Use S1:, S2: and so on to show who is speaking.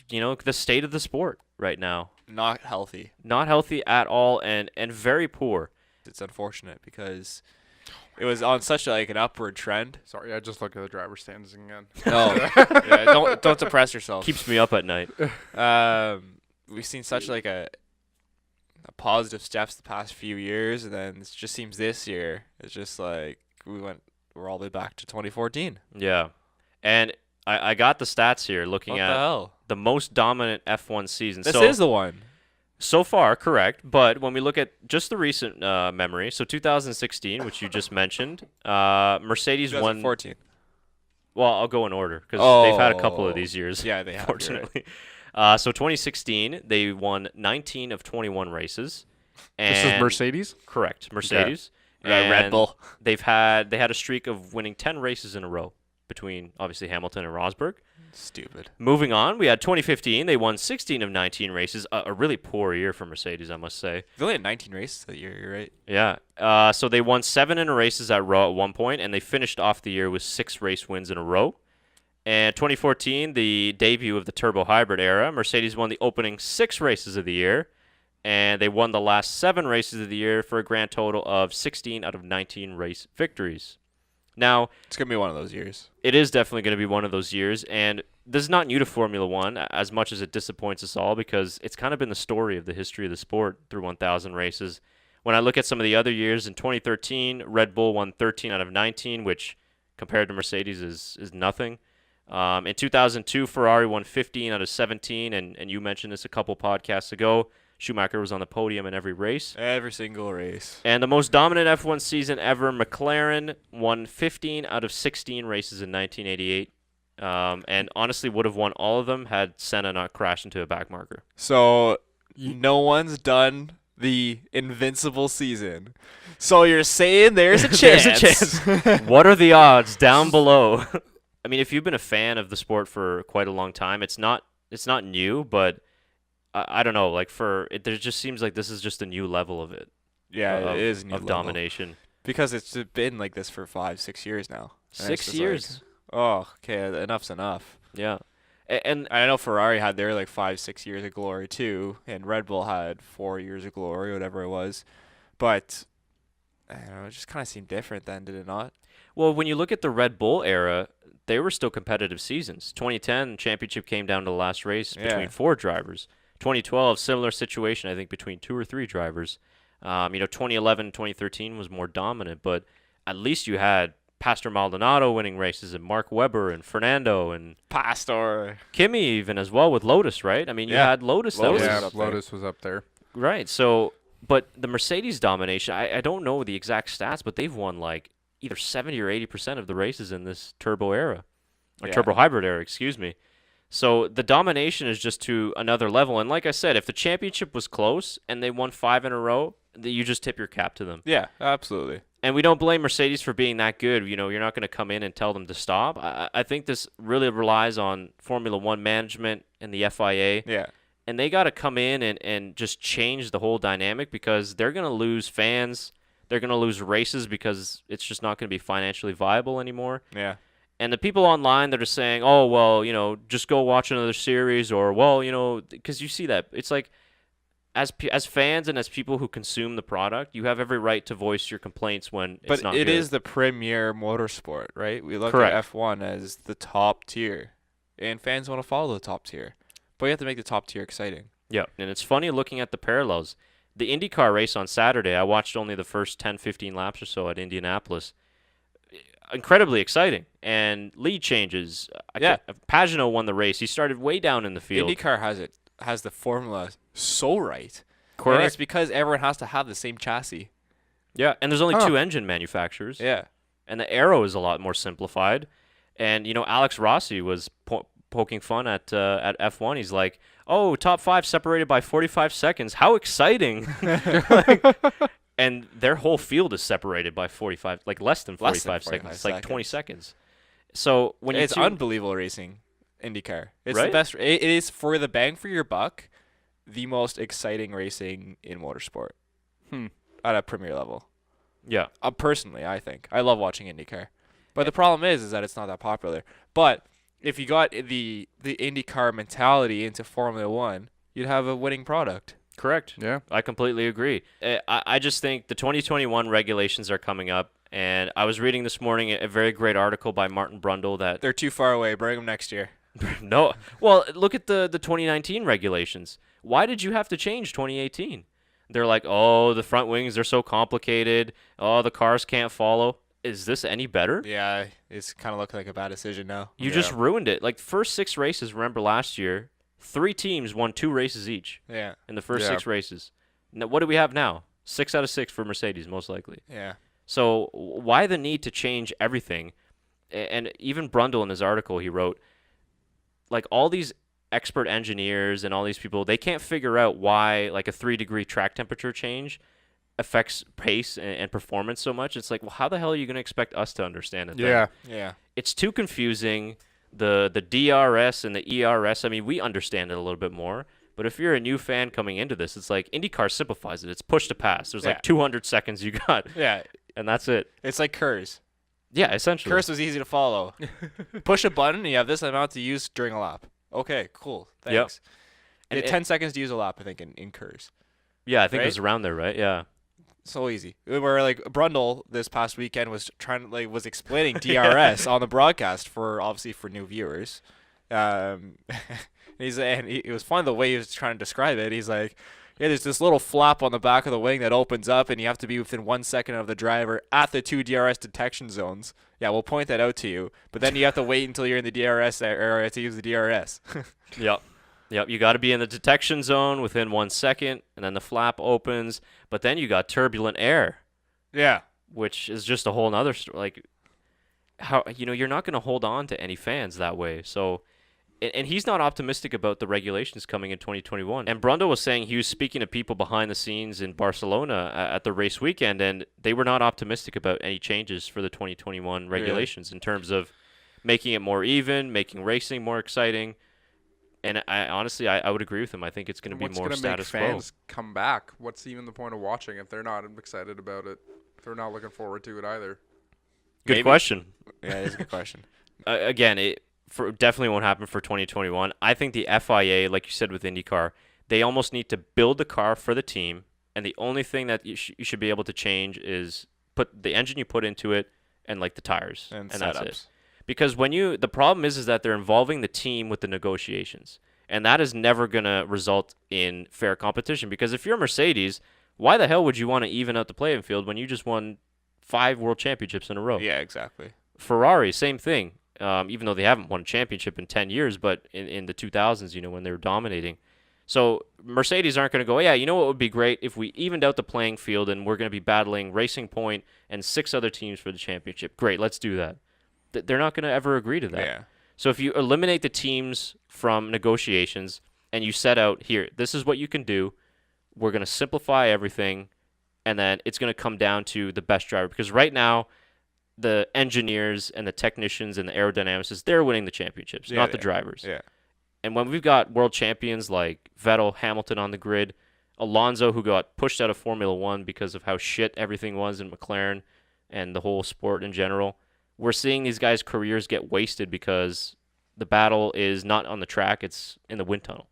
S1: the state of the sport right now.
S2: Not healthy.
S1: Not healthy at all, and very poor.
S2: It's unfortunate because it was on such an upward trend.
S3: Sorry, I just look at the driver's standings again.
S2: No, yeah, don't depress yourself.
S1: Keeps me up at night.
S2: We've seen such a positive steps the past few years, and then it just seems this year it's just like we're all the way back to 2014.
S1: Yeah, and I got the stats here looking
S2: What the
S1: at
S2: hell?
S1: the most dominant F1 season.
S2: This is the one.
S1: So far, correct. But when we look at just the recent memory, so 2016, which you just mentioned, Mercedes won.
S2: 2014.
S1: Well, I'll go in order because they've had a couple of these years.
S2: Yeah, they have. You're right.
S1: Fortunately. So 2016, they won 19 of 21 races. And
S3: This is Mercedes?
S1: Correct, Mercedes.
S2: Red
S1: And
S2: Bull.
S1: they had a streak of winning 10 races in a row between obviously Hamilton and Rosberg.
S2: Stupid.
S1: Moving on, we had 2015. They won 16 of 19 races. A really poor year for Mercedes, I must say.
S2: They only had 19 races that year. You're right.
S1: Yeah. So they won 7 in a races at row at one point, and they finished off the year with 6 race wins in a row. And 2014, the debut of the turbo hybrid era, Mercedes won the opening 6 races of the year, and they won the last 7 races of the year for a grand total of 16 out of 19 race victories. Now,
S2: It's gonna be one of those years.
S1: it is definitely going to be one of those years, and this is not new to Formula One as much as it disappoints us all because it's kind of been the story of the history of the sport through 1,000 races. When I look at some of the other years, in 2013, Red Bull won 13 out of 19, which compared to Mercedes is nothing. In 2002, Ferrari won 15 out of 17, and you mentioned this a couple podcasts ago. Schumacher was on the podium in every race.
S2: Every single race.
S1: And the most dominant F1 season ever, McLaren won 15 out of 16 races in 1988. And honestly would have won all of them had Senna not crashed into a backmarker.
S2: So no one's done the invincible season. So you're saying there's a chance.
S1: There's a chance. What are the odds down below? I mean, if you've been a fan of the sport for quite a long time, it's not new, but I don't know. There just seems like this is just a new level of it.
S2: Yeah, it is
S1: of
S2: new level.
S1: domination.
S2: Because it's been like this for 5-6 years now. And it's
S1: 6
S2: just
S1: years.
S2: oh, okay, enough's enough.
S1: Yeah. And
S2: I know Ferrari had their 5-6 years of glory too, and Red Bull had 4 years of glory, whatever it was. But I don't know, it just kind of seemed different then, did it not?
S1: well, when you look at the Red Bull era, they were still competitive seasons. 2010 championship came down to the last race between
S2: Yeah.
S1: 4 drivers. 2012 similar situation, I think, between 2 or 3 drivers. 2011, 2013 was more dominant, but at least you had Pastor Maldonado winning races and Mark Webber and Fernando and
S2: Pastor.
S1: Kimi even as well with Lotus, right? I mean, you
S2: Yeah.
S1: had Lotus.
S2: Lotus
S1: That
S2: was
S1: was,
S3: Yeah,
S2: up there.
S3: Lotus was up there.
S1: right. So, but the Mercedes domination, I don't know the exact stats, but they've won either 70 or 80% of the races in this turbo era, or
S2: Yeah.
S1: turbo hybrid era, excuse me. So the domination is just to another level. And like I said, if the championship was close and they won 5 in a row, you just tip your cap to them.
S2: Yeah, absolutely.
S1: And we don't blame Mercedes for being that good. You're not going to come in and tell them to stop. I think this really relies on Formula One management and the FIA.
S2: Yeah.
S1: And they got to come in and just change the whole dynamic because they're going to lose fans. They're going to lose races because it's just not going to be financially viable anymore.
S2: Yeah.
S1: And the people online that are saying, oh, well, just go watch another series or, well, because you see that. It's like as fans and as people who consume the product, you have every right to voice your complaints when it's not
S2: But it
S1: good.
S2: is the premier motorsport, right? We look
S1: Correct.
S2: at F1 as the top tier, and fans want to follow the top tier. But you have to make the top tier exciting.
S1: Yeah, and it's funny looking at the parallels. The IndyCar race on Saturday, I watched only the first 10, 15 laps or so at Indianapolis. Incredibly exciting. And lead changes. Pagano won the race. He started way down in the field.
S2: IndyCar has the formula so right.
S1: Correct.
S2: And it's because everyone has to have the same chassis.
S1: Yeah, and there's only
S3: Huh.
S1: 2 engine manufacturers.
S2: Yeah.
S1: And the aero is a lot more simplified. And, Alex Rossi was poking fun at F1. He's like, oh, top 5 separated by 45 seconds. How exciting. And their whole field is separated by 45, less than 45 seconds. It's like 20 seconds. So when you
S2: It's unbelievable racing, IndyCar. It's
S1: Right?
S2: the best. It is, for the bang for your buck, the most exciting racing in motorsport at a premier level.
S1: Yeah.
S2: Personally, I think. I love watching IndyCar. But the problem is that it's not that popular. But if you got the IndyCar mentality into Formula One, you'd have a winning product.
S1: Correct.
S3: Yeah.
S1: I completely agree. I just think the 2021 regulations are coming up, and I was reading this morning a very great article by Martin Brundle that
S2: They're too far away. Bring them next year.
S1: no. Well, look at the 2019 regulations. Why did you have to change 2018? They're like, oh, the front wings are so complicated. Oh, the cars can't follow. Is this any better?
S2: Yeah, it's kind of looking like a bad decision now.
S1: You just ruined it. Like first 6 races, remember last year, 3 teams won 2 races each
S2: Yeah,
S1: in the first
S3: Yeah.
S1: 6 races. Now, what do we have now? 6 out of 6 for Mercedes, most likely.
S2: yeah.
S1: So why the need to change everything? And even Brundle in his article he wrote, like all these expert engineers and all these people, they can't figure out why like a 3-degree track temperature change affects pace and performance so much. It's like, well, how the hell are you going to expect us to understand it then?
S3: Yeah.
S2: Yeah.
S1: It's too confusing. The DRS and the ERS, I mean, we understand it a little bit more. But if you're a new fan coming into this, it's like IndyCar simplifies it. It's push to pass. There's
S2: Yeah.
S1: like 200 seconds you got,
S2: Yeah.
S1: and that's it.
S2: It's like Kurs.
S1: Yeah, essentially.
S2: Kurs was easy to follow. Push a button, and you have this amount to use during a lap. Okay, cool. Thanks.
S1: And
S2: And 10 seconds to use a lap, I think, in Kurs.
S1: Yeah, I think it
S2: Right?
S1: was around there, right? Yeah.
S2: So easy. Where like Brundle this past weekend was was explaining DRS on the broadcast for new viewers. And it was fun the way he was trying to describe it. He's like, yeah, there's this little flap on the back of the wing that opens up, and you have to be within 1 second of the driver at the 2 DRS detection zones. Yeah, we'll point that out to you, but then you have to wait until you're in the DRS area to use the DRS.
S1: Yep. Yep. You got to be in the detection zone within 1 second, and then the flap opens. But then you got turbulent air,
S2: Yeah.
S1: which is just a whole nother story. Like, how you're not going to hold on to any fans that way. So, and he's not optimistic about the regulations coming in 2021. And Brundle was saying he was speaking to people behind the scenes in Barcelona at the race weekend, and they were not optimistic about any changes for the 2021 regulations in terms of making it more even, making racing more exciting. And I honestly would agree with him. I think it's going to be
S3: What's
S1: more
S3: gonna make
S1: status quo.
S3: fans come back? What's even the point of watching if they're not excited about it? If they're not looking forward to it either.
S1: Good
S2: Maybe.
S1: question.
S2: Yeah, it's a good question.
S1: Again, it definitely won't happen for 2021. I think the FIA, like you said with IndyCar, they almost need to build the car for the team, and the only thing that you should be able to change is put the engine you put into it and like the tires,
S2: And
S1: that's
S2: setups.
S1: it. Because the problem is that they're involving the team with the negotiations, and that is never gonna result in fair competition. Because if you're Mercedes, why the hell would you want to even out the playing field when you just won 5 world championships in a row?
S2: Yeah, exactly.
S1: Ferrari, same thing. Even though they haven't won a championship in 10 years, but in the 2000s, when they were dominating. So Mercedes aren't going to go, yeah, you know what would be great if we evened out the playing field and we're going to be battling Racing Point and 6 other teams for the championship. Great, let's do that. They're not going to ever agree to that.
S2: Yeah.
S1: So if you eliminate the teams from negotiations and you set out, here, this is what you can do, we're going to simplify everything, and then it's going to come down to the best driver. Because right now, the engineers and the technicians and the aerodynamicists, they're winning the championships, not the drivers.
S2: Yeah.
S1: And when we've got world champions like Vettel, Hamilton on the grid, Alonso, who got pushed out of Formula One because of how shit everything was in McLaren and the whole sport in general, we're seeing these guys' careers get wasted because the battle is not on the track, it's in the wind tunnel.